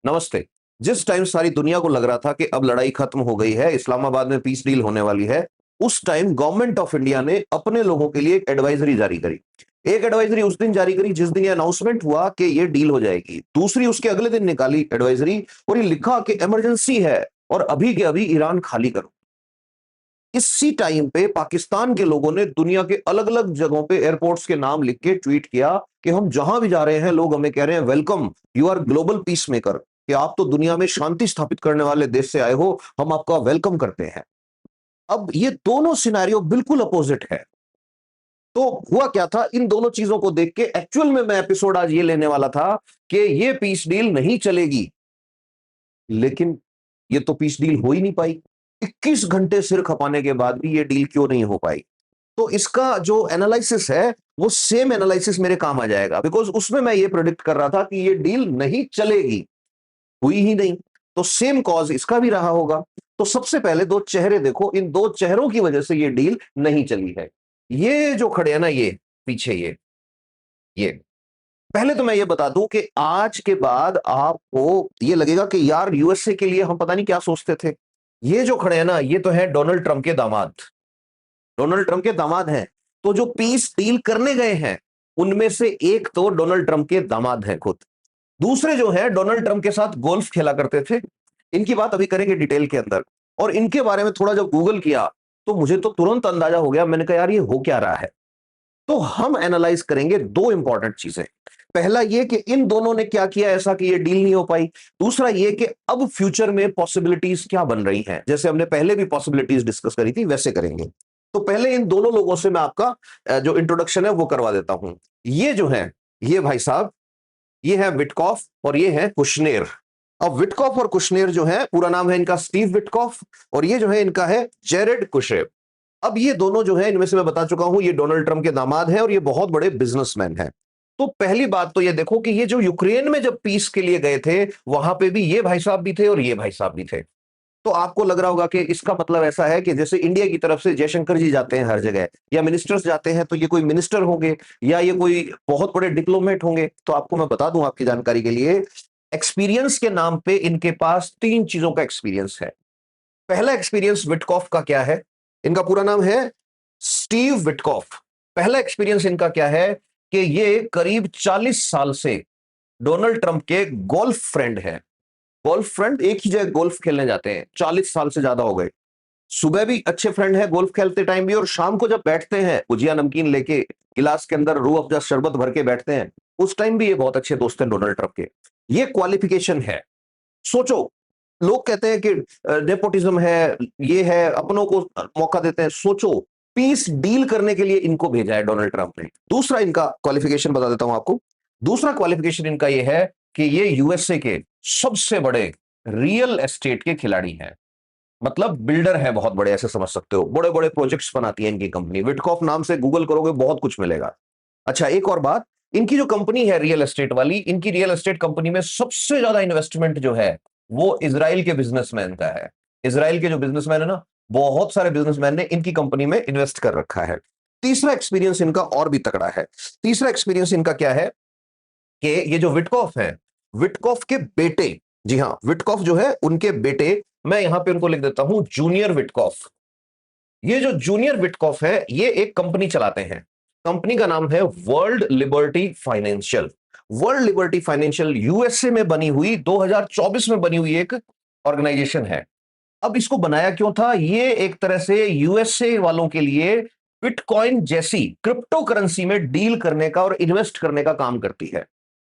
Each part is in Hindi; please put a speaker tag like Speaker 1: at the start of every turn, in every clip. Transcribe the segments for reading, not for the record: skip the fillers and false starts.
Speaker 1: नमस्ते। जिस टाइम सारी दुनिया को लग रहा था कि अब लड़ाई खत्म हो गई है, इस्लामाबाद में पीस डील होने वाली है, उस टाइम गवर्नमेंट ऑफ इंडिया ने अपने लोगों के लिए एक एडवाइजरी जारी करी। एक एडवाइजरी उस दिन जारी करी जिस दिन ये अनाउंसमेंट हुआ कि ये डील हो जाएगी। दूसरी उसके अगले दिन निकाली एडवाइजरी और ये लिखा कि इमरजेंसी है और अभी के अभी ईरान खाली करो। इसी टाइम पे पाकिस्तान के लोगों ने दुनिया के अलग-अलग जगहों पे एयरपोर्ट्स के नाम लिख के ट्वीट किया कि हम जहां भी जा रहे हैं लोग हमें कह रहे हैं welcome, you are global peace maker, कि आप तो दुनिया में शांति स्थापित करने वाले देश से आए हो, हम आपका वेलकम करते हैं। अब ये दोनों सिनेरियो बिल्कुल अपोजिट है। तो हुआ क्या था, इन दोनों चीजों को देख के एक्चुअल में मैं एपिसोड आज ये लेने वाला था कि ये पीस डील नहीं चलेगी, लेकिन ये तो पीस डील हो ही नहीं पाई। 21 घंटे सिर खपाने के बाद भी ये डील क्यों नहीं हो पाई? तो इसका जो एनालिसिस है वो सेम एनालिसिस मेरे काम आ जाएगा, बिकॉज उसमें मैं ये प्रेडिक्ट कर रहा था कि ये डील नहीं चलेगी, हुई ही नहीं। तो सेम कॉज इसका भी रहा होगा। तो सबसे पहले दो चेहरे देखो, इन दो चेहरों की वजह से ये डील नहीं चली है। ये जो खड़े हैं ना, ये पीछे ये पहले तो मैं ये बता दूं कि आज के बाद आपको ये लगेगा कि यार यूएसए के लिए हम पता नहीं क्या सोचते थे। ये जो खड़े हैं ना, ये तो है डोनाल्ड ट्रंप के दामाद। डोनाल्ड ट्रंप के दामाद हैं। तो जो पीस डील करने गए हैं उनमें से एक तो डोनाल्ड ट्रंप के दामाद हैं खुद। दूसरे जो है डोनाल्ड ट्रंप के साथ गोल्फ खेला करते थे। इनकी बात अभी करेंगे डिटेल के अंदर। और इनके बारे में थोड़ा जब गूगल किया तो मुझे तो तुरंत अंदाजा हो गया। मैंने कहा यार ये हो क्या रहा है। तो हम एनालाइज करेंगे दो इंपॉर्टेंट चीजें। पहला ये कि इन दोनों ने क्या किया ऐसा कि ये डील नहीं हो पाई। दूसरा ये कि अब फ्यूचर में पॉसिबिलिटीज क्या बन रही हैं, जैसे हमने पहले भी पॉसिबिलिटीज डिस्कस करी थी वैसे करेंगे। तो पहले इन दोनों लोगों से मैं आपका जो इंट्रोडक्शन है वो करवा देता हूं। ये जो है, ये भाई साहब, ये है विटकॉफ और ये है कुशनेर। अब विटकॉफ और कुशनेर जो है, पूरा नाम है इनका स्टीव विटकॉफ और ये जो है इनका है जेरेड कुशनेर। अब ये दोनों जो है, इनमें से मैं बता चुका हूं, ये डोनाल्ड ट्रंप के दामाद हैं और ये बहुत बड़े बिजनेसमैन हैं। तो पहली बात तो ये देखो कि ये जो यूक्रेन में जब पीस के लिए गए थे वहां पे भी ये भाई साहब भी थे और ये भाई साहब भी थे। तो आपको लग रहा होगा कि इसका मतलब ऐसा है कि जैसे इंडिया की तरफ से जयशंकर जी जाते हैं हर जगह या मिनिस्टर्स जाते हैं तो ये कोई मिनिस्टर होंगे या ये कोई बहुत बड़े डिप्लोमेट होंगे। तो आपको मैं बता दूं आपकी जानकारी के लिए, एक्सपीरियंस के नाम पे इनके पास तीन चीजों का एक्सपीरियंस है। पहला एक्सपीरियंस विटकॉफ का क्या है, इनका पूरा नाम है स्टीव विटकॉफ। पहला एक्सपीरियंस इनका क्या है कि ये करीब 40 साल से डोनाल्ड ट्रंप के गोल्फ फ्रेंड है। गोल्फ फ्रेंड, एक ही जगह गोल्फ खेलने जाते हैं, 40 साल से ज्यादा हो गए। सुबह भी अच्छे फ्रेंड है गोल्फ खेलते टाइम भी, और शाम को जब बैठते हैं भुजिया नमकीन लेके गिलास के अंदर रूह अफ़ज़ा शरबत भर के बैठते हैं, उस टाइम भी ये बहुत अच्छे दोस्त हैं डोनाल्ड ट्रंप के। ये क्वालिफिकेशन है। सोचो, लोग कहते हैं कि नेपोटिज्म है, ये है, अपनों को मौका देते हैं। सोचो, पीस डील करने के लिए इनको भेजा है डोनाल्ड ट्रंप ने। दूसरा इनका क्वालिफिकेशन बता देता हूं आपको। दूसरा क्वालिफिकेशन इनका ये है कि ये यूएसए के सबसे बड़े रियल एस्टेट के खिलाड़ी हैं। मतलब बिल्डर है बहुत बड़े, ऐसे समझ सकते हो। बड़े बड़े प्रोजेक्ट्स बनाती है इनकी कंपनी। विटकॉफ नाम से गूगल करोगे बहुत कुछ मिलेगा। अच्छा, एक और बात, इनकी जो कंपनी है रियल एस्टेट वाली, इनकी रियल एस्टेट कंपनी में सबसे ज्यादा इन्वेस्टमेंट जो है वो इजराइल के बिजनेसमैन का है। इजराइल के जो बिजनेसमैन है ना, बहुत सारे बिजनेसमैन ने इनकी कंपनी में इन्वेस्ट कर रखा है। तीसरा एक्सपीरियंस इनका और भी तगड़ा है। तीसरा एक्सपीरियंस इनका क्या है कि ये जो विटकॉफ है, विटकॉफ के बेटे, जी हाँ, विटकॉफ जो है उनके बेटे, मैं यहां पे उनको लिख देता हूं जूनियर विटकॉफ। ये जो जूनियर विटकॉफ है ये एक कंपनी चलाते हैं। कंपनी का नाम है world liberty financial. World liberty financial USA में बनी हुई, 2024 में बनी हुई एक ऑर्गेनाइजेशन है। अब इसको बनाया क्यों था, ये एक तरह से यूएसए वालों के लिए बिटकॉइन जैसी क्रिप्टो करेंसी में डील करने का और इन्वेस्ट करने का काम करती है।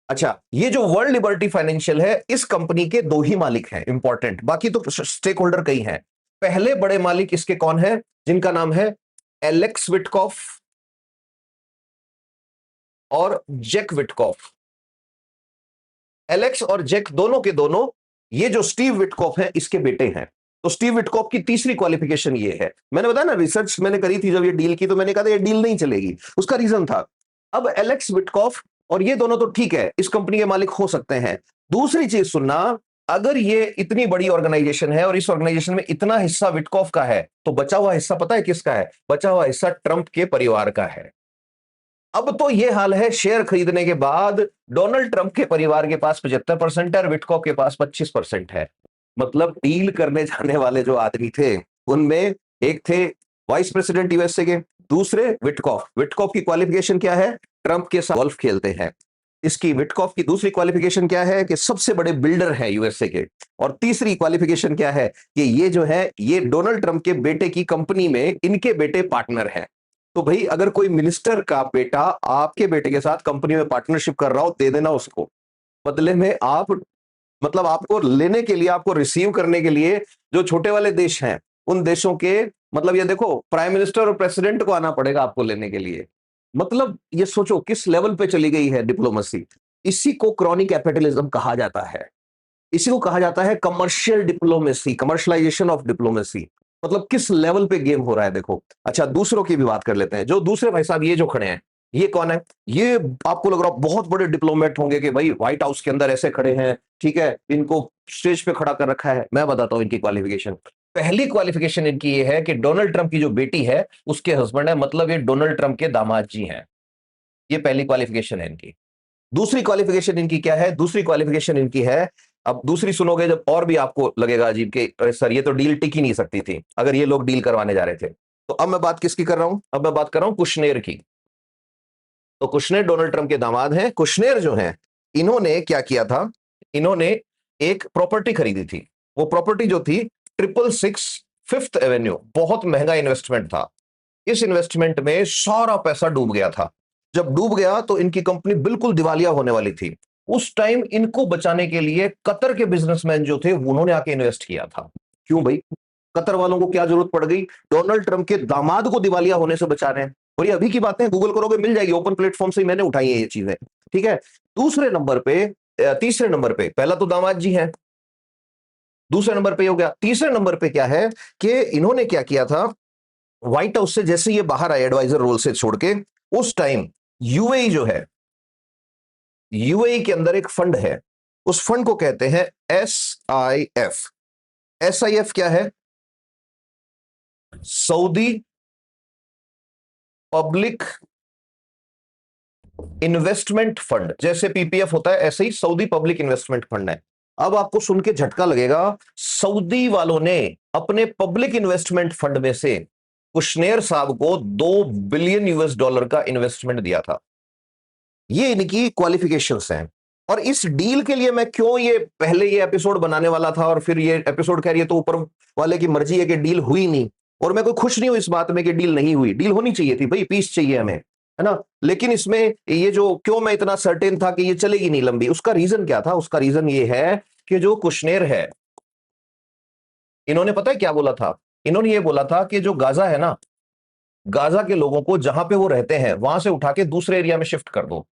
Speaker 1: अच्छा, ये जो वर्ल्ड लिबर्टी फाइनेंशियल है, इस कंपनी के दो ही मालिक हैं इंपॉर्टेंट, बाकी तो स्टेक होल्डर कई हैं। पहले बड़े मालिक इसके कौन है, जिनका नाम है एलेक्स विटकॉफ और जैक विटकॉफ। एलेक्स और जैक दोनों के दोनों, ये जो स्टीव विटकॉफ है इसके बेटे हैं। तो स्टीव विटकॉफ की तीसरी क्वालिफिकेशन ये है। मैंने बताया ना, रिसर्च मैंने करी थी जब ये डील की, तो मैंने कहा था ये डील नहीं चलेगी, उसका रीजन था। अब एलेक्स विटकॉफ और ये दोनों तो ठीक है, इस कंपनी के मालिक हो सकते हैं। दूसरी चीज सुनना, अगर ये इतनी बड़ी ऑर्गेनाइजेशन है और इस ऑर्गेनाइजेशन में इतना हिस्सा विटकॉफ का है, तो बचा हुआ हिस्सा पता है किसका है? बचा हुआ हिस्सा ट्रंप के परिवार का है। अब तो ये हाल है, शेयर खरीदने के बाद डोनाल्ड ट्रंप के परिवार के पास 75% है और विटकॉफ के पास 25% है। मतलब डील करने जाने वाले जो आदमी थे, उनमें एक थे वाइस प्रेसिडेंट यूएसए के, दूसरे विटकॉफ। विटकॉफ की क्वालिफिकेशन क्या है? ट्रंप के साथ गोल्फ खेलते हैं। इसकी विटकॉफ की दूसरी क्वालिफिकेशन क्या है? कि सबसे बड़े बिल्डर हैं यूएसए के। और तीसरी क्वालिफिकेशन क्या है? कि ये जो है, ये डोनाल्ड ट्रंप के बेटे की कंपनी में इनके बेटे पार्टनर हैं। तो भाई अगर कोई मिनिस्टर का बेटा आपके बेटे के साथ कंपनी में पार्टनरशिप कर रहा हो, दे देना उसको। बदले में आप, मतलब आपको लेने के लिए, आपको रिसीव करने के लिए जो छोटे वाले देश हैं, उन देशों के, मतलब ये देखो, प्राइम मिनिस्टर और प्रेसिडेंट को आना पड़ेगा आपको लेने के लिए। मतलब ये सोचो किस लेवल पे चली गई है डिप्लोमेसी। इसी को क्रॉनिक कैपिटलिज्म कहा जाता है। इसी को कहा जाता है commercial diplomacy, commercialisation of diplomacy. मतलब किस लेवल पे गेम हो रहा है देखो। अच्छा, दूसरों की भी बात कर लेते हैं। जो दूसरे भाई साहब ये जो खड़े हैं, ये कौन है? ये आपको लग रहा बहुत बड़े डिप्लोमेट होंगे कि भाई व्हाइट हाउस के अंदर ऐसे खड़े हैं, ठीक है, इनको स्टेज पे खड़ा कर रखा है। मैं बताता हूं इनकी क्वालिफिकेशन। पहली क्वालिफिकेशन इनकी ये है कि डोनाल्ड ट्रंप की जो बेटी है उसके हस्बैंड है, मतलब ये डोनाल्ड ट्रंप के दामाद जी हैं। ये पहली क्वालिफिकेशन है इनकी। दूसरी क्वालिफिकेशन इनकी क्या है? दूसरी क्वालिफिकेशन इनकी है, अब दूसरी सुनोगे जब और भी आपको लगेगा अजीब कि अरे सर ये तो डील टिक ही नहीं सकती थी अगर ये लोग डील करवाने जा रहे थे। तो अब मैं बात किसकी कर रहा हूं? अब मैं बात कर रहा हूं कुशनेर की। तो कुशनेर डोनाल्ड ट्रंप के दामाद हैं। कुशनेर जो हैं, इन्होंने क्या किया था? इन्होंने एक प्रॉपर्टी खरीदी थी। वो प्रॉपर्टी जो थी 666 फिफ्थ एवेन्यू, बहुत महंगा इन्वेस्टमेंट था। इस इन्वेस्टमेंट में सारा पैसा डूब गया था। जब डूब गया तो इनकी कंपनी बिल्कुल दिवालिया होने वाली थी। उस टाइम इनको बचाने के लिए कतर के बिजनेसमैन जो थे उन्होंने आके इन्वेस्ट किया था। क्यों भाई? कतर वालों को क्या जरूरत पड़ गई? डोनाल्ड ट्रंप के दामाद को दिवालिया होने से बचा रहे हैं। और ये अभी की बातें गूगल करोगे मिल जाएगी, ओपन प्लेटफॉर्म से ही मैंने उठाई है ये चीजें। ठीक है। दूसरे नंबर पे, तीसरे नंबर पे, पहला तो दामाद जी है, दूसरे नंबर पे हो गया। तीसरे नंबर पे क्या है कि इन्होंने क्या किया था? व्हाइट हाउस से जैसे ये बाहर आए एडवाइजर रोल से छोड़ के, उस टाइम यूएई जो है, यूएई के अंदर एक फंड है। उस फंड को कहते हैं SIF। SIF क्या है? Saudi public investment fund. जैसे PPF होता है ऐसे ही सऊदी पब्लिक इन्वेस्टमेंट फंड है। अब आपको सुन के झटका लगेगा, सऊदी वालों ने अपने पब्लिक इन्वेस्टमेंट फंड में से कुशनेर साहब को $2 बिलियन का इन्वेस्टमेंट दिया था। ये इनकी क्वालिफिकेशंस हैं। और इस डील के लिए मैं क्यों ये पहले ये एपिसोड बनाने वाला था और फिर ये एपिसोड कह रही है तो ऊपर वाले की मर्जी है कि डील हुई नहीं, और मैं कोई खुश नहीं हूं इस बात में कि डील नहीं हुई। डील होनी चाहिए थी भाई, पीस चाहिए हमें, है ना। लेकिन इसमें ये जो क्यों मैं इतना सर्टेन था कि ये चलेगी नहीं लंबी, उसका रीजन क्या था? उसका रीजन ये है कि जो कुशनेर है, इन्होंने पता है क्या बोला था? इन्होंने ये बोला था कि जो गाजा है ना, गाजा के लोगों को जहां पे वो रहते हैं वहां से उठा के दूसरे एरिया में शिफ्ट कर दो।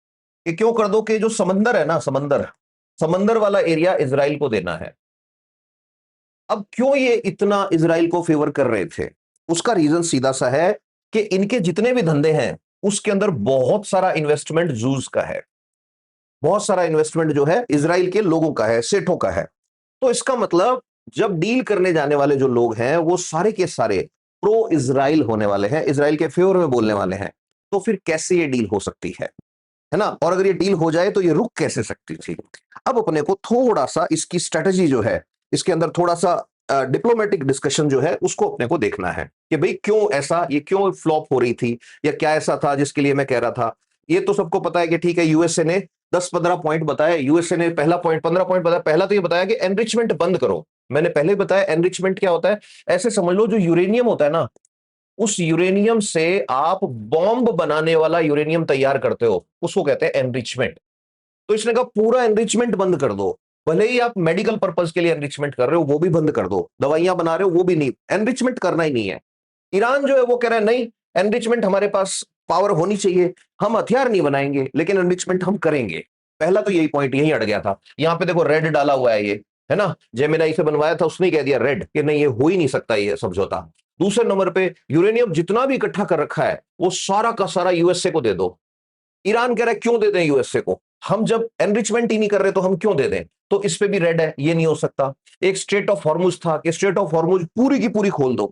Speaker 1: कि क्यों कर दो? कि जो समंदर है ना, समंदर, समंदर वाला एरिया इजराइल को देना है। अब क्यों ये इतना इजराइल को फेवर कर रहे थे? उसका रीजन सीधा सा है कि इनके जितने भी धंधे हैं उसके अंदर बहुत सारा इन्वेस्टमेंट जूस का है, बहुत सारा इन्वेस्टमेंट जो है इजराइल के लोगों का है, सेठों का है। तो इसका मतलब जब डील करने जाने वाले जो लोग हैं वो सारे के सारे प्रो इजराइल होने वाले हैं, इजराइल के फेवर में बोलने वाले हैं। तो फिर कैसे ये डील हो सकती है ना? और अगर ये डील हो जाए तो ये रुक कैसे सकती थी? अब अपने को थोड़ा सा इसकी स्ट्रेटजी जो है, इसके अंदर थोड़ा सा डिप्लोमेटिक डिस्कशन जो है उसको अपने को देखना है कि भाई क्यों ऐसा, ये क्यों फ्लॉप हो रही थी, या क्या ऐसा था जिसके लिए मैं कह रहा था। ये तो सबको पता है कि ठीक है, यूएसए ने 10-15 पॉइंट बताया। यूएसए ने पहला पॉइंट 15 पॉइंट बताया। पहला तो ये बताया कि एनरिचमेंट बंद करो। मैंने पहले बताया एनरिचमेंट क्या होता है। ऐसे समझ लो, जो यूरेनियम होता है ना, उस यूरेनियम से आप बॉम्ब बनाने वाला यूरेनियम तैयार करते हो, उसको कहते हैं एनरिचमेंट। तो इसने कहा पूरा एनरिचमेंट बंद कर दो। भले ही आप मेडिकल पर्पस के लिए एनरिचमेंट कर रहे हो वो भी बंद कर दो, दवाइयां बना रहे हो वो भी नहीं, एनरिचमेंट करना ही नहीं है। ईरान जो है वो कह रहा है नहीं, एनरिचमेंट हमारे पास पावर होनी चाहिए, हम हथियार नहीं बनाएंगे लेकिन एनरिचमेंट हम करेंगे। पहला तो यही पॉइंट यही अड़ गया था। यहां पे देखो रेड डाला हुआ है ये, है ना। जेमिनाई से बनवाया था, उसने कह दिया रेड कि नहीं, ये हो ही नहीं सकता ये समझौता। दूसरे नंबर पे यूरेनियम जितना भी इकट्ठा कर रखा है वो सारा का सारा यूएसए को दे दो। ईरान कह रहा है क्यों दे दें यूएसए को, हम जब एनरिचमेंट ही नहीं कर रहे तो हम क्यों दे दें। तो इस पे भी रेड है, ये नहीं हो सकता। एक स्ट्रेट ऑफ हॉर्मुज था कि स्ट्रेट ऑफ हॉर्मुज पूरी की पूरी खोल दो,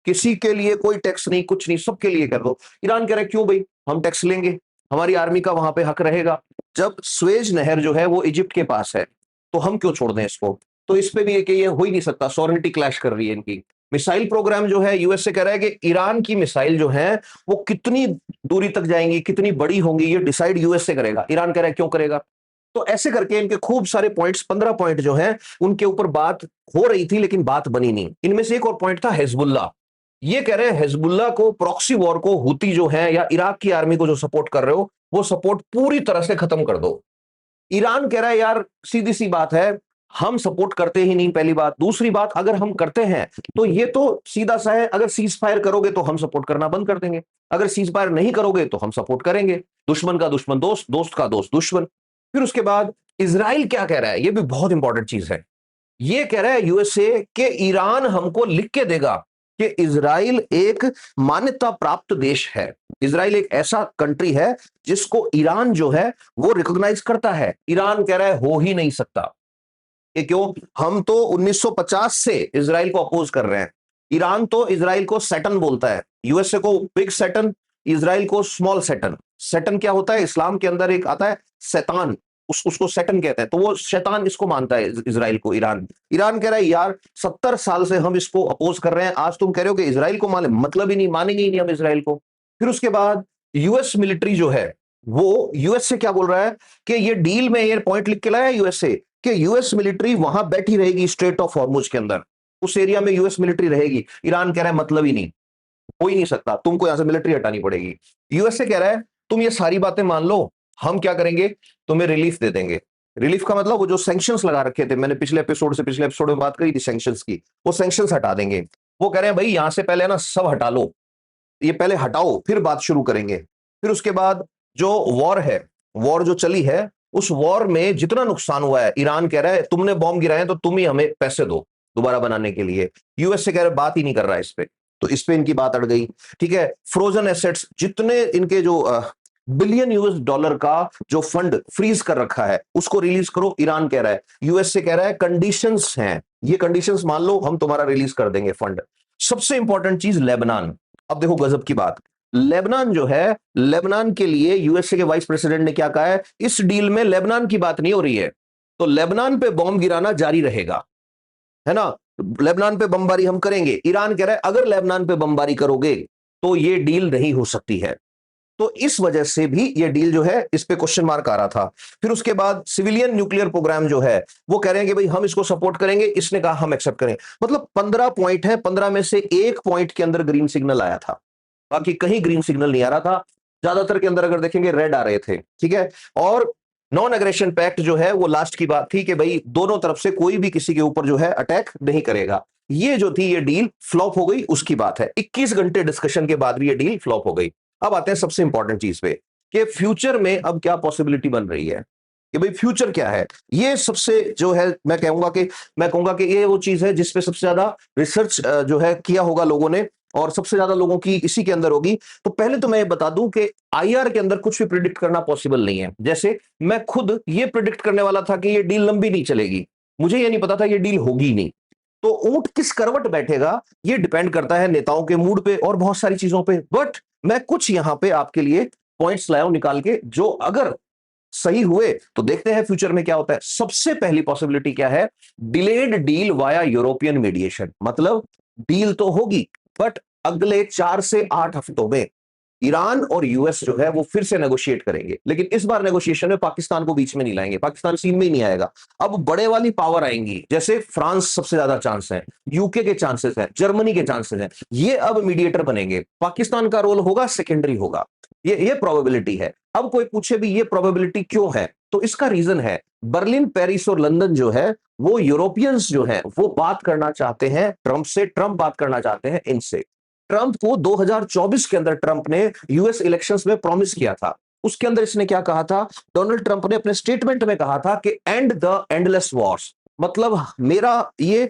Speaker 1: किसी के लिए कोई टैक्स नहीं, कुछ नहीं, सबके लिए कर दो। ईरान कह रहा है क्यों भाई, हम टैक्स लेंगे, हमारी आर्मी का वहां पे हक रहेगा। जब स्वेज नहर जो है वो इजिप्ट के पास है, तो हम क्यों छोड़ दें इसको? तो इस पे भी है कि ये हो ही नहीं सकता, सॉवरेनिटी क्लैश कर रही है इनकी। मिसाइल प्रोग्राम जो है यूएसए कह रहा है कि ईरान की मिसाइल जो है वो कितनी दूरी तक जाएंगी, कितनी बड़ी होंगी, ये डिसाइड यूएसए करेगा। ईरान कह रहा है क्यों करेगा? तो ऐसे करके इनके खूब सारे पॉइंट्स, 15 पॉइंट जो है उनके ऊपर बात हो रही थी, लेकिन बात बनी नहीं। इनमें से एक और पॉइंट था हिजबुल्लाह। ये कह रहे हैं हिजबुल्लाह को, प्रॉक्सी वॉर को, हुती जो है या इराक की आर्मी को जो सपोर्ट कर रहे हो, वो सपोर्ट पूरी तरह से खत्म कर दो। ईरान कह रहा है यार सीधी सी बात है, हम सपोर्ट करते ही नहीं, पहली बात। दूसरी बात, अगर हम करते हैं तो ये तो सीधा सा है, अगर सीज फायर करोगे तो हम सपोर्ट करना बंद कर देंगे, अगर सीज फायर नहीं करोगे तो हम सपोर्ट करेंगे। दुश्मन का दुश्मन दोस्त, दोस्त का दोस्त दुश्मन। फिर उसके बाद इजराइल क्या कह रहा है, ये भी बहुत इंपॉर्टेंट चीज है। ये कह रहा है यूएसए कि ईरान हमको लिख के देगा कि इजराइल एक मान्यता प्राप्त देश है। इजराइल एक ऐसा कंट्री है जिसको ईरान जो है वो रिकॉग्नाइज करता है। ईरान कह रहा है हो ही नहीं सकता। ये क्यों? हम तो 1950 से इजराइल को अपोज कर रहे हैं। ईरान तो इजराइल को सैटन बोलता है, यूएसए को बिग सैटन, इजराइल को स्मॉल सैटन। सैटन क्या होता है? इस्लाम के अंदर एक आता है शैतान, उसको सैटन कहते हैं, तो वो शैतान इसको मानता है इजराइल को। ईरान ईरान कह रहा है यार 70 साल से हम इसको अपोज कर रहे हैं, आज तुम कह रहे हो कि इजराइल को माने, मतलब ही नहीं, मानेंगे ही नहीं हम इजराइल को। फिर उसके बाद यूएस मिलिट्री जो है वो यूएस से क्या बोल रहा है कि ये डील में, ये पॉइंट लिख के लाया यूएसए कि यूएस मिलिट्री वहां बैठी रहेगी स्ट्रेट ऑफ हॉर्मुज के अंदर, उस एरिया में यूएस मिलिट्री रहेगी। ईरान कह रहा है मतलब ही नहीं, हो ही नहीं सकता, तुमको यहां से मिलिट्री हटानी पड़ेगी। यूएसए कह रहा है तुम ये सारी बातें मान लो, हम क्या करेंगे, तुम्हें रिलीफ दे देंगे। रिलीफ का मतलब वो जो सैंक्शंस लगा रखे थे, मैंने पिछले एपिसोड में बात करी थी सैंक्शंस की, वो सैंक्शंस हटा देंगे। वो कह रहे हैं भाई यहां से पहले ना सब हटा लो, ये पहले हटाओ फिर बात शुरू करेंगे। फिर उसके बाद जो वॉर है, वॉर जो चली है, उस वॉर में जितना नुकसान हुआ है, ईरान कह रहा है तुमने बॉम्ब गिराए तो तुम ही हमें पैसे दो दोबारा बनाने के लिए। यूएस से कह रहे बात ही नहीं कर रहा है इस पे, तो इस पे इनकी बात अड़ गई। ठीक है, फ्रोजन एसेट्स, जितने इनके जो बिलियन यूएस डॉलर का जो फंड फ्रीज कर रखा है उसको रिलीज करो, ईरान कह रहा है। यूएस से कह रहा है कंडीशंस हैं, ये कंडीशंस मान लो, हम तुम्हारा रिलीज कर देंगे फंड। सबसे इंपॉर्टेंट चीज लेबनान। अब देखो गजब की बात, लेबनान जो है, लेबनान के लिए यूएसए के वाइस प्रेसिडेंट ने क्या कहा है, इस डील में लेबनान की बात नहीं हो रही है, तो लेबनान पे बॉम्ब गिराना जारी रहेगा, है ना, लेबनान पे बमबारी हम करेंगे। ईरान कह रहा है अगर लेबनान पे बमबारी करोगे तो ये डील नहीं हो सकती है। तो इस वजह से भी ये डील जो है, इस पे क्वेश्चन मार्क आ रहा था। फिर उसके बाद सिविलियन न्यूक्लियर प्रोग्राम जो है, वो कह रहे हैं कि भाई हम इसको सपोर्ट करेंगे, इसने कहा हम एक्सेप्ट करें। मतलब 15 पॉइंट है, 15 में से एक पॉइंट के अंदर ग्रीन सिग्नल आया था, बाकी कहीं ग्रीन सिग्नल नहीं आ रहा था। ज्यादातर के अंदर अगर देखेंगे रेड आ रहे थे। ठीक है, और नॉन एग्रेशन पैक्ट जो है वो लास्ट की बात थी कि भाई दोनों तरफ से कोई भी किसी के ऊपर जो है अटैक नहीं करेगा। ये जो थी ये डील फ्लॉप हो गई, उसकी बात है। 21 घंटे डिस्कशन के बाद भी ये डील फ्लॉप हो गई। अब आते हैं सबसे इंपॉर्टेंट चीज पे कि फ्यूचर में अब क्या पॉसिबिलिटी बन रही है, कि भाई फ्यूचर क्या है। ये सबसे जो है मैं कहूंगा कि ये वो चीज है जिसपे सबसे ज्यादा रिसर्च जो है किया होगा लोगों ने, और सबसे ज्यादा लोगों की इसी के अंदर होगी। तो पहले तो मैं ये बता दूं कि आईआर के अंदर कुछ भी प्रिडिक्ट करना पॉसिबल नहीं है। जैसे मैं खुद ये प्रिडिक्ट करने वाला था कि ये डील लंबी नहीं चलेगी, मुझे ये नहीं पता था ये डील होगी नहीं। तो ऊंट किस करवट बैठेगा ये डिपेंड करता है नेताओं के मूड पे और बहुत सारी चीजों पे। बट मैं कुछ यहां पे आपके लिए पॉइंट्स लाया हूं निकाल के, जो अगर सही हुए तो देखते हैं फ्यूचर में क्या होता है। सबसे पहली पॉसिबिलिटी क्या है, delayed deal via European mediation. मतलब डील तो होगी बट अगले 4 से 8 हफ्तों में ईरान और यूएस जो है वो फिर से नेगोशिएट करेंगे, लेकिन इस बार नेगोशिएशन में पाकिस्तान को बीच में नहीं लाएंगे, पाकिस्तान सीन में ही नहीं आएगा। अब बड़े वाली पावर आएंगी, जैसे फ्रांस सबसे ज्यादा चांस है, यूके के चांसेस हैं, जर्मनी के चांसेस हैं, ये अब मीडिएटर बनेंगे। पाकिस्तान का रोल होगा सेकेंडरी होगा, ये प्रोबेबिलिटी है। अब कोई पूछे भी ये प्रोबेबिलिटी क्यों है, तो इसका रीजन है बर्लिन, पेरिस और लंदन जो है वो यूरोपियंस जो है वो बात करना चाहते हैं ट्रंप से, ट्रंप बात करना चाहते हैं इनसे। ट्रंप को 2024 के अंदर ट्रंप ने यूएस इलेक्शंस में प्रॉमिस किया था, उसके अंदर इसने क्या कहा था, डोनाल्ड ट्रंप ने अपने स्टेटमेंट में कहा था कि एंड द एंडलेस वॉर्स। मतलब मेरा ये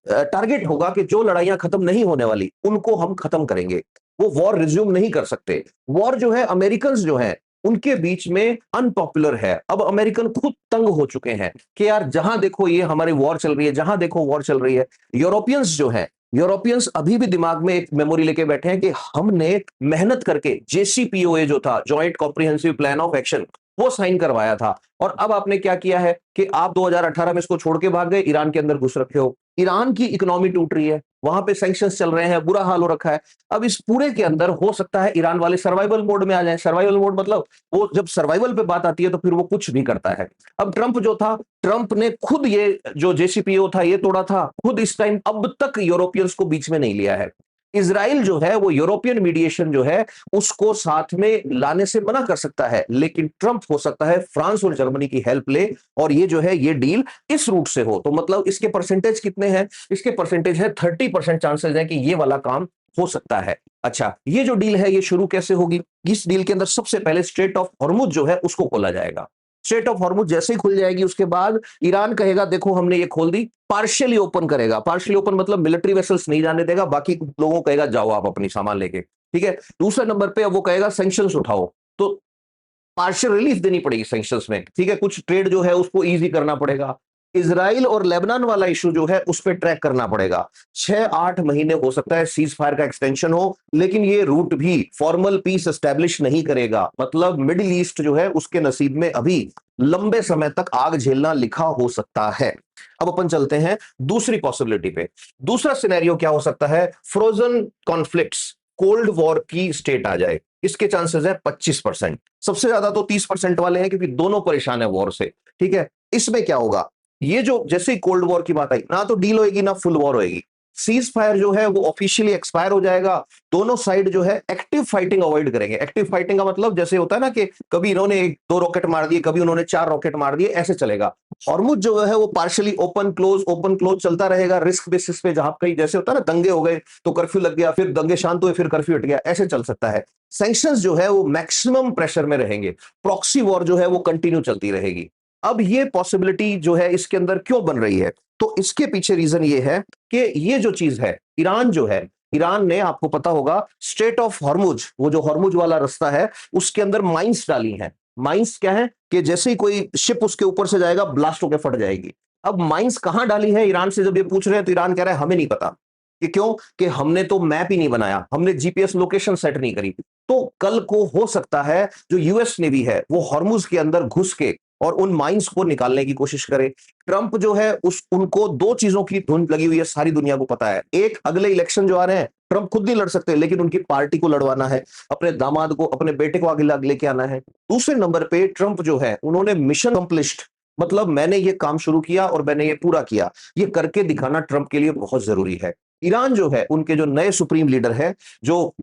Speaker 1: टारगेट होगा कि जो लड़ाइयां खत्म नहीं होने वाली उनको हम खत्म करेंगे, वो वॉर रिज्यूम नहीं कर सकते। वॉर जो है अमेरिकन जो है उनके बीच में अनपॉपुलर है। अब अमेरिकन खुद तंग हो चुके हैं कि यार जहां देखो ये हमारी वॉर चल रही है, जहां देखो वॉर चल रही है। यूरोपियंस जो है यूरोपियंस अभी भी दिमाग में एक मेमोरी लेके बैठे हैं कि हमने मेहनत करके जेसीपीओए जो था, joint comprehensive plan of action, वो साइन करवाया था। और अब आपने क्या किया है कि आप 2018 में इसको छोड़ के भाग गए, ईरान के अंदर घुस रखे हो। ईरान की इकोनॉमी टूट रही है, वहां पे सैंक्शंस चल रहे हैं, बुरा हाल हो रखा है। अब इस पूरे के अंदर हो सकता है ईरान वाले सर्वाइवल मोड में आ जाए। सर्वाइवल मोड मतलब वो जब सर्वाइवल पे बात आती है तो फिर वो कुछ भी करता है। अब ट्रंप जो था, ट्रंप ने खुद ये जो जेसीपीओ था ये तोड़ा था, खुद इस टाइम अब तक यूरोपियंस को बीच में नहीं लिया है। इजराइल जो है वो यूरोपियन मीडिएशन जो है उसको साथ में लाने से मना कर सकता है, लेकिन ट्रंप हो सकता है फ्रांस और जर्मनी की हेल्प ले और ये जो है ये डील इस रूट से हो। तो मतलब इसके परसेंटेज कितने हैं? इसके परसेंटेज है 30% चांसेस है कि ये वाला काम हो सकता है। अच्छा, ये जो डील है ये शुरू कैसे होगी? इस डील के अंदर सबसे पहले स्ट्रेट ऑफ हॉर्मुज जो है उसको खोला जाएगा। स्ट्रेट ऑफ हॉर्मुज जैसे ही खुल जाएगी उसके बाद ईरान कहेगा देखो हमने ये खोल दी, पार्शियली ओपन करेगा। पार्शियली ओपन मतलब मिलिट्री वेसल्स नहीं जाने देगा, बाकी लोगों को कहेगा जाओ आप अपनी सामान लेके, ठीक है। दूसरे नंबर पे वो कहेगा सैंक्शंस उठाओ, तो पार्शियल रिलीफ देनी पड़ेगी सैंक्शंस में, ठीक है। कुछ ट्रेड जो है उसको इजी करना पड़ेगा। इजराइल और लेबनान वाला इशू जो है उस पर ट्रैक करना पड़ेगा। 6-8 महीने हो सकता है सीज फायर का एक्सटेंशन हो, लेकिन ये रूट भी फॉर्मल पीस एस्टेब्लिश नहीं करेगा। मतलब मिडिल ईस्ट जो है उसके नसीब में अभी लंबे समय तक आग झेलना लिखा हो सकता है। अब अपन चलते हैं दूसरी पॉसिबिलिटी पे। दूसरा सिनेरियो क्या हो सकता है? फ्रोजन कॉन्फ्लिक्ट्स, कोल्ड वॉर की स्टेट आ जाए। इसके चांसेस है 25%। सबसे ज्यादा तो 30% वाले हैं क्योंकि दोनों परेशान है वॉर से, ठीक है। इसमें क्या होगा? ये जो जैसे ही कोल्ड वॉर की बात आई, ना तो डील होएगी ना फुल वॉर होएगी। सीज फायर जो है वो ऑफिशियली एक्सपायर हो जाएगा। दोनों साइड जो है एक्टिव फाइटिंग अवॉइड करेंगे। एक्टिव फाइटिंग का मतलब जैसे होता है ना कि कभी इन्होंने 2 रॉकेट मार दिए, कभी उन्होंने 4 रॉकेट मार दिए, ऐसे चलेगा। हॉर्मुज जो है वो पार्शियली ओपन क्लोज चलता रहेगा, रिस्क बेसिस पे। जहां कहीं जैसे होता है ना दंगे हो गए तो कर्फ्यू लग गया, फिर दंगे शांत हुए फिर कर्फ्यू हट गया, ऐसे चल सकता है। सैंक्शंस जो है वो मैक्सिमम प्रेशर में रहेंगे। प्रॉक्सी वॉर जो है वो कंटिन्यू चलती रहेगी। अब ये पॉसिबिलिटी जो है इसके अंदर क्यों बन रही है? तो इसके पीछे रीजन ये है कि ये जो चीज है, ईरान जो है, ईरान ने आपको पता होगा स्ट्रेट ऑफ हॉर्मुज, वो जो हॉर्मुज वाला रास्ता है उसके अंदर माइंस डाली हैं। माइंस क्या है कि जैसे ही कोई शिप उसके ऊपर से जाएगा ब्लास्ट होकर फट जाएगी। अब माइंस कहां डाली है ईरान से जब ये पूछ रहे हैं तो ईरान कह रहा है हमें नहीं पता। कि क्यों? कि हमने तो मैप ही नहीं बनाया, हमने जीपीएस लोकेशन सेट नहीं करी। तो कल को हो सकता है जो यूएस नेवी है वो हॉर्मुज के अंदर घुस के और उन माइंस को निकालने की कोशिश करे। ट्रंप जो है उस उनको दो चीजों की धुन लगी हुई है, सारी दुनिया को पता है। एक, अगले इलेक्शन जो आ रहे हैं ट्रंप खुद नहीं लड़ सकते, लेकिन उनकी पार्टी को लड़वाना है, अपने दामाद को, अपने बेटे को आगे लेके आना है। दूसरे नंबर पे ट्रंप जो है उन्होंने मिशन अकम्प्लिश्ड, मतलब मैंने ये काम शुरू किया और मैंने ये पूरा किया, ये करके दिखाना ट्रंप के लिए बहुत जरूरी है। ईरान जो है उनके जो नए सुप्रीम लीडर है, जो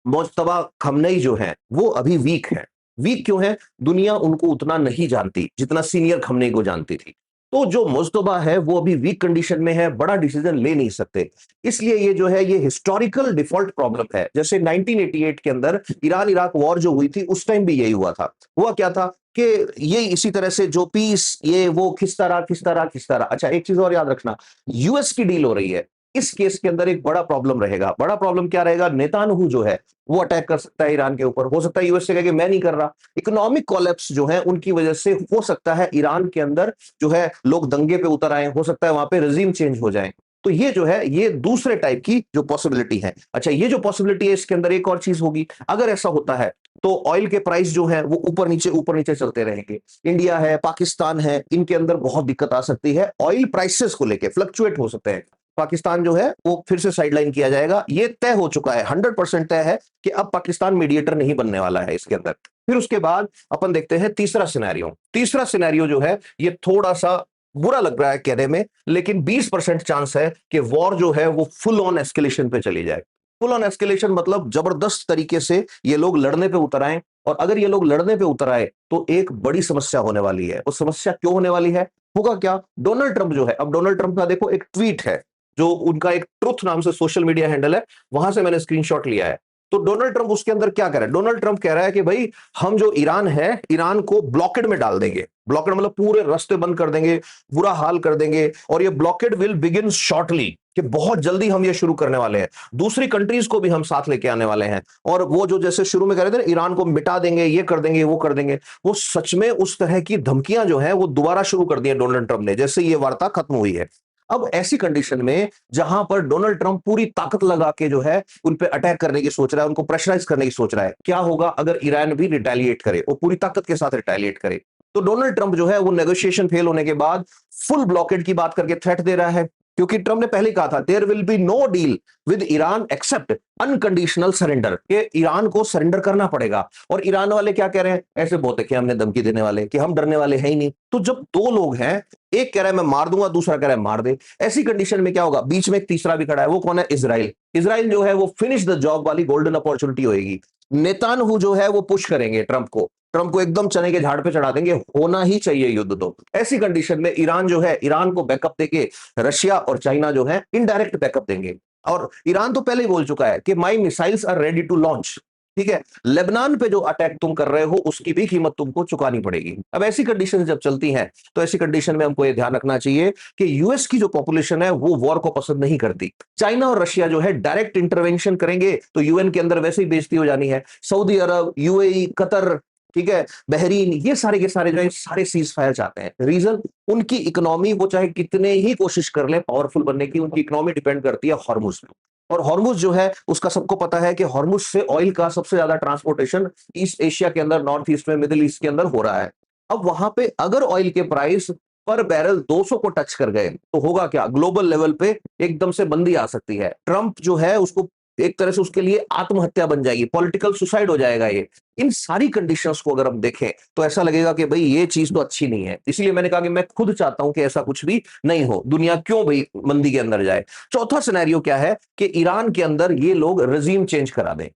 Speaker 1: मुज्तबा खमनेई जो है, वो अभी वीक है। वीक क्यों है? दुनिया उनको उतना नहीं जानती जितना सीनियर खमनेई को जानती थी। तो जो मुज्तबा है वो अभी वीक कंडीशन में है, बड़ा डिसीजन ले नहीं सकते। इसलिए ये जो है ये हिस्टोरिकल डिफॉल्ट प्रॉब्लम है। जैसे 1988 के अंदर ईरान इराक वॉर जो हुई थी उस टाइम भी यही हुआ था। हुआ क्या था कि ये इसी तरह से जो पीस ये वो खिसता रहा। अच्छा, एक चीज और याद रखना, यूएस की डील हो रही है। इस केस के अंदर एक बड़ा प्रॉब्लम रहेगा। बड़ा प्रॉब्लम क्या रहेगा? नेतान्याहू जो है वो अटैक कर सकता है ईरान के ऊपर। हो सकता है यूएस से कहे कि मैं नहीं कर रहा। इकोनॉमिक कोलैप्स जो है उनकी वजह से हो सकता है ईरान के अंदर जो है लोग दंगे पे उतर आए, हो सकता है वहां पे रेजिम चेंज हो जाए। तो ये जो है ये दूसरे टाइप की जो पॉसिबिलिटी है। अच्छा, ये जो पॉसिबिलिटी है इसके अंदर एक और चीज होगी। अगर ऐसा होता है तो ऑयल के प्राइस जो है वो ऊपर नीचे चलते रहेंगे। इंडिया है, पाकिस्तान है, इनके अंदर बहुत दिक्कत आ सकती है। ऑयल प्राइसेस को लेके फ्लक्चुएट हो सकते हैं। पाकिस्तान जो है वो फिर से साइडलाइन किया जाएगा। ये तय हो चुका है, 100% तय है कि अब पाकिस्तान मीडिएटर नहीं बनने वाला है इसके अंदर। फिर उसके बाद अपन देखते हैं तीसरा सिनेरियो। तीसरा सिनेरियो जो है ये थोड़ा सा बुरा लग रहा है कहने में, लेकिन 20% चांस है कि वॉर जो है वो फुल ऑन एस्केलेशन पे चली जाए। फुल ऑन एस्केलेशन मतलब जबरदस्त तरीके से ये लोग लड़ने पे उतर आए। और अगर ये लोग लड़ने पे उतर आए तो एक बड़ी समस्या होने वाली है। वो समस्या क्यों होने वाली है? होगा क्या? डोनाल्ड ट्रंप जो है, अब डोनाल्ड ट्रंप का देखो एक ट्वीट है जो उनका एक ट्रुथ नाम से सोशल मीडिया हैंडल है, वहां से मैंने स्क्रीनशॉट लिया है। तो डोनाल्ड ट्रंप उसके अंदर क्या कह रहा है? डोनाल्ड ट्रंप कह रहा है कि भाई हम जो ईरान है, ईरान को ब्लॉकेड में डाल देंगे। ब्लॉकेड मतलब पूरे रास्ते बंद कर देंगे, बुरा हाल कर देंगे। और ये ब्लॉकेड विल बिगिन शॉर्टली, कि बहुत जल्दी हम ये शुरू करने वाले हैं। दूसरी कंट्रीज को भी हम साथ लेके आने वाले हैं। और वो जो जैसे शुरू में कह रहे थे ना, ईरान को मिटा देंगे, ये कर देंगे, वो कर देंगे, वो सच में उस तरह की धमकियां जो है वो दोबारा शुरू कर दी है डोनाल्ड ट्रंप ने, जैसे ये वार्ता खत्म हुई है। अब ऐसी कंडीशन में जहां पर डोनाल्ड ट्रंप पूरी ताकत लगा के जो है उन पे अटैक करने की सोच रहा है, उनको प्रेशराइज करने की सोच रहा है, क्या होगा अगर ईरान भी रिटेलिएट करे, वो पूरी ताकत के साथ रिटेलिएट करे, तो डोनाल्ड ट्रंप जो है वो नेगोशिएशन फेल होने के बाद फुल ब्लॉकेड की बात करके थ्रेट दे रहा है, क्योंकि ट्रंप ने पहले ही कहा था there will be no deal with Iran except unconditional surrender, कि ईरान को सरेंडर करना पड़ेगा। और ईरान वाले क्या कह रहे हैं, ऐसे बहुत है कि हमने धमकी देने वाले, कि हम डरने वाले हैं ही नहीं। तो जब दो लोग हैं, एक कह रहा है मैं मार दूंगा, दूसरा कह रहा है मार दे, ऐसी कंडीशन में क्या होगा, बीच में एक तीसरा भी खड़ा है, वो कौन है, इजराइल। इजराइल जो है वो फिनिश द जॉब वाली गोल्डन अपॉर्चुनिटी होगी। नेतान्याहू जो है वो पुश करेंगे ट्रंप को एकदम चने के झाड़ पे चढ़ा देंगे, होना ही चाहिए युद्ध। तो ऐसी कंडीशन में ईरान जो है, ईरान को बैकअप देके रशिया और चाइना जो है इनडायरेक्ट बैकअप देंगे। और ईरान तो पहले ही बोल चुका है कि my missiles are ready to launch, ठीक है, लेबनान पे जो अटैक तुम कर रहे हो उसकी भी कीमत तुमको चुकानी पड़ेगी। अब ऐसी कंडीशन जब चलती हैं, तो ऐसी कंडीशन में हमको ये ध्यान रखना चाहिए कि यूएस की जो पॉपुलेशन है वो वॉर को पसंद नहीं करती। चाइना और रशिया जो है डायरेक्ट इंटरवेंशन करेंगे तो यूएन के अंदर वैसे ही बेइज्जती हो जानी है। सऊदी अरब, यूएई, कतर, ठीक है, बहरीन, ये सारे के सारे जो है सारे सीज फायर चाहते हैं। रीजन, उनकी इकोनॉमी, वो चाहे कितने ही कोशिश कर ले पावरफुल बनने की, उनकी इकोनॉमी डिपेंड करती है हॉर्मुज पे। और हॉर्मुज जो है उसका सबको पता है कि हॉर्मुज से ऑयल का सबसे ज्यादा ट्रांसपोर्टेशन ईस्ट एशिया के अंदर, नॉर्थ ईस्ट में, मिडिल ईस्ट के अंदर हो रहा है। अब वहां पे अगर ऑयल के प्राइस पर बैरल 200 को टच कर गए तो होगा क्या, ग्लोबल लेवल पे एकदम से मंदी आ सकती है। ट्रंप जो है उसको एक तरह से उसके लिए आत्महत्या बन जाएगी, पॉलिटिकल सुसाइड हो जाएगा ये। इन सारी कंडीशंस को अगर हम देखें तो ऐसा लगेगा कि भाई ये चीज तो अच्छी नहीं है। इसलिए मैंने कहा कि मैं खुद चाहता हूं कि ऐसा कुछ भी नहीं हो, दुनिया क्यों भाई मंदी के अंदर जाए। चौथा सिनेरियो क्या है कि ईरान के अंदर ये लोग रजीम चेंज करा दें।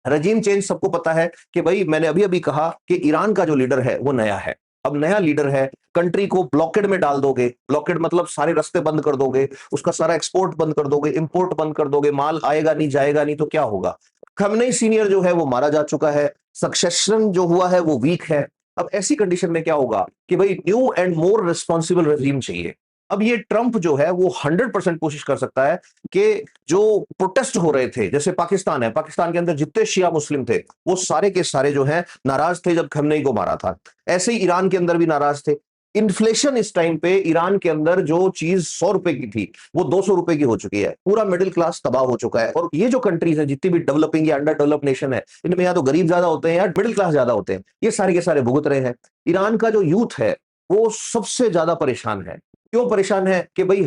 Speaker 1: रजीम चेंज सबको पता है कि भाई मैंने अभी अभी कहा कि ईरान का जो लीडर है वो नया है। अब नया लीडर है, कंट्री को ब्लॉकेड में डाल दोगे, ब्लॉकेड मतलब सारे रास्ते बंद कर दोगे, उसका सारा एक्सपोर्ट बंद कर दोगे, इंपोर्ट बंद कर दोगे, माल आएगा नहीं, जाएगा नहीं, तो क्या होगा। खमनेई सीनियर जो है वो मारा जा चुका है, सक्सेशन जो हुआ है वो वीक है। अब ऐसी कंडीशन में क्या होगा कि भाई न्यू एंड मोर रिस्पॉन्सिबल रजीम चाहिए। अब ये ट्रंप जो है वो 100% कोशिश कर सकता है कि जो प्रोटेस्ट हो रहे थे, जैसे पाकिस्तान है, पाकिस्तान के अंदर जितने शिया मुस्लिम थे वो सारे के सारे जो है नाराज थे जब खमनेई को मारा था, ऐसे ही ईरान के अंदर भी नाराज थे। इन्फ्लेशन इस टाइम पे ईरान के अंदर जो चीज 100 रुपए की थी वो 200 रुपए की हो चुकी है, पूरा मिडिल क्लास तबाह हो चुका है। और ये जो कंट्रीज है, जितनी भी डेवलपिंग या अंडर डेवलप नेशन है, इनमें या तो गरीब ज्यादा होते हैं या मिडिल क्लास ज्यादा होते हैं, ये सारे के सारे भुगत रहे हैं। ईरान का जो यूथ है वो सबसे ज्यादा परेशान है। क्यों परेशान है कि भाई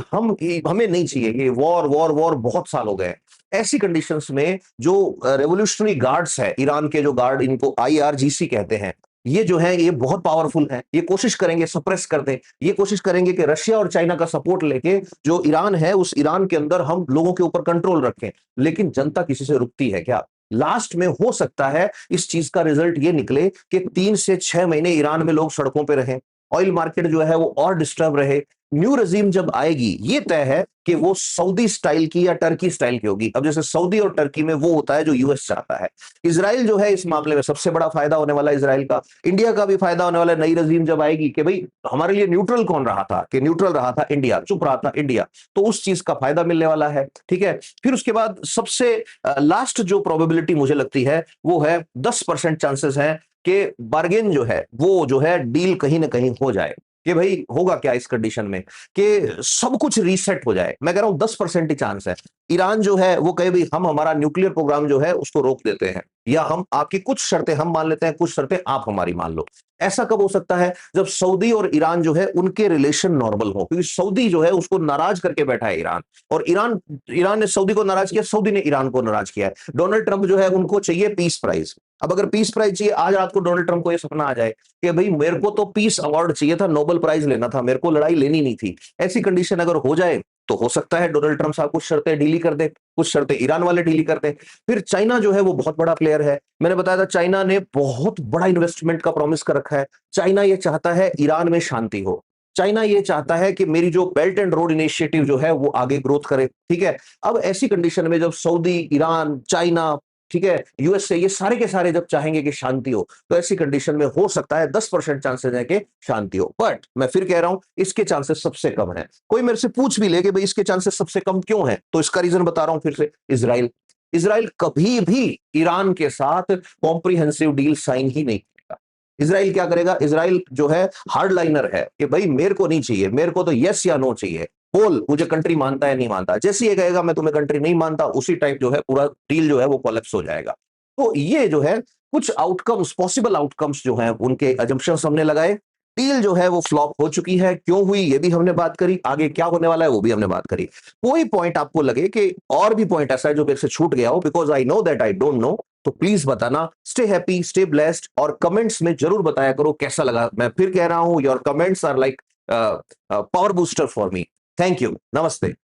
Speaker 1: हमें नहीं चाहिए ये वॉर वॉर वॉर, बहुत साल हो गए। ऐसी कंडीशंस में जो रेवोल्यूशनरी गार्ड्स है, ईरान के जो गार्ड, इनको आईआरजीसी कहते हैं, ये जो है ये बहुत पावरफुल है। ये कोशिश करेंगे सप्रेस कर दें, ये कोशिश करेंगे कि रशिया और चाइना का सपोर्ट लेके जो ईरान है उस ईरान के अंदर हम लोगों के ऊपर कंट्रोल रखें। लेकिन जनता किसी से रुकती है क्या। लास्ट में हो सकता है इस चीज का रिजल्ट ये निकले कि 3 से 6 महीने ईरान में लोग सड़कों पर रहे, ऑयल मार्केट जो है वो और डिस्टर्ब रहे। न्यू रजीम जब आएगी ये तय है कि वो सऊदी स्टाइल की या टर्की स्टाइल की होगी। अब जैसे सऊदी और टर्की में वो होता है जो यूएस चाहता है। इजराइल जो है इस मामले में सबसे बड़ा फायदा होने वाला है इजराइल का। इंडिया का भी फायदा होने वाला है नई रजीम जब आएगी कि भाई हमारे लिए न्यूट्रल कौन रहा था, कि न्यूट्रल रहा था इंडिया, चुप रहा था इंडिया, तो उस चीज का फायदा मिलने वाला है। ठीक है, फिर उसके बाद सबसे लास्ट जो प्रोबेबिलिटी मुझे लगती है वो है 10% चांसेस हैं कि बार्गेन जो है वो जो है डील कहीं ना कहीं हो जाए। कि भाई होगा क्या इस कंडीशन में कि सब कुछ रीसेट हो जाए। मैं कह रहा हूं 10% ही चांस है। ईरान जो है वो कहे भाई हम हमारा न्यूक्लियर प्रोग्राम जो है उसको रोक देते हैं, या हम आपकी कुछ शर्तें हम मान लेते हैं, कुछ शर्तें आप हमारी मान लो। ऐसा कब हो सकता है, जब सऊदी और ईरान जो है उनके रिलेशन नॉर्मल हो, क्योंकि सऊदी जो है उसको नाराज करके बैठा है ईरान, और ईरान ने सऊदी को नाराज किया, सऊदी ने ईरान को नाराज किया है। डोनाल्ड ट्रंप जो है उनको चाहिए पीस प्राइज। अब अगर पीस प्राइज चाहिए, आज रात को डोनाल्ड ट्रंप को यह सपना आ जाए कि भाई मेरे को तो पीस अवार्ड चाहिए था, नोबेल प्राइज लेना था, मेरे को लड़ाई लेनी नहीं थी, ऐसी कंडीशन अगर हो जाए तो हो सकता है डोनाल्ड ट्रंप साहब कुछ शर्तें डीली कर दे, कुछ शर्तें ईरान वाले डीली कर दे। फिर चाइना जो है वो बहुत बड़ा प्लेयर है, मैंने बताया था चाइना ने बहुत बड़ा इन्वेस्टमेंट का प्रॉमिस कर रखा है। चाइना ये चाहता है ईरान में शांति हो, चाइना ये चाहता है कि मेरी जो बेल्ट एंड रोड इनिशिएटिव जो है वो आगे ग्रोथ करे। ठीक है, अब ऐसी कंडीशन में जब सऊदी, ईरान, चाइना, ठीक है, यूएसए, ये सारे के सारे जब चाहेंगे कि शांति हो, तो ऐसी कंडीशन में हो सकता है 10% चांसेस है कि शांति हो। बट मैं फिर कह रहा हूं इसके चांसेस सबसे कम है। कोई मेरे से पूछ भी ले कि भाई इसके चांसेस सबसे कम क्यों है, तो इसका रीजन बता रहा हूं फिर से। इजराइल इजराइल कभी भी ईरान के साथ कॉम्प्रिहेंसिव डील साइन ही नहीं करेगा। इजराइल क्या करेगा, इजराइल जो है हार्ड लाइनर है कि भाई मेरे को नहीं चाहिए, मेरे को तो यस या नो चाहिए। पोल मुझे कंट्री मानता है नहीं मानता, जैसे ये कहेगा मैं तुम्हें कंट्री नहीं मानता, उसी टाइप जो है पूरा डील जो है वो कोलैप्स हो जाएगा। तो ये जो है कुछ आउटकम्स, पॉसिबल आउटकम्स जो हैं उनके अजम्पशंस हमने लगाए। डील जो है वो फ्लॉप हो चुकी है, क्यों हुई ये भी हमने बात करी, आगे क्या होने वाला है वो भी हमने बात करी। कोई पॉइंट आपको लगे कि और भी पॉइंट ऐसा है जो मेरे से छूट गया हो, because I know that I don't know, तो प्लीज बताना। स्टे हैप्पी, स्टे ब्लेस्ड, और कमेंट्स में जरूर बताया करो कैसा लगा। मैं फिर कह रहा हूं, your comments are like power booster for me. Thank you, नमस्ते।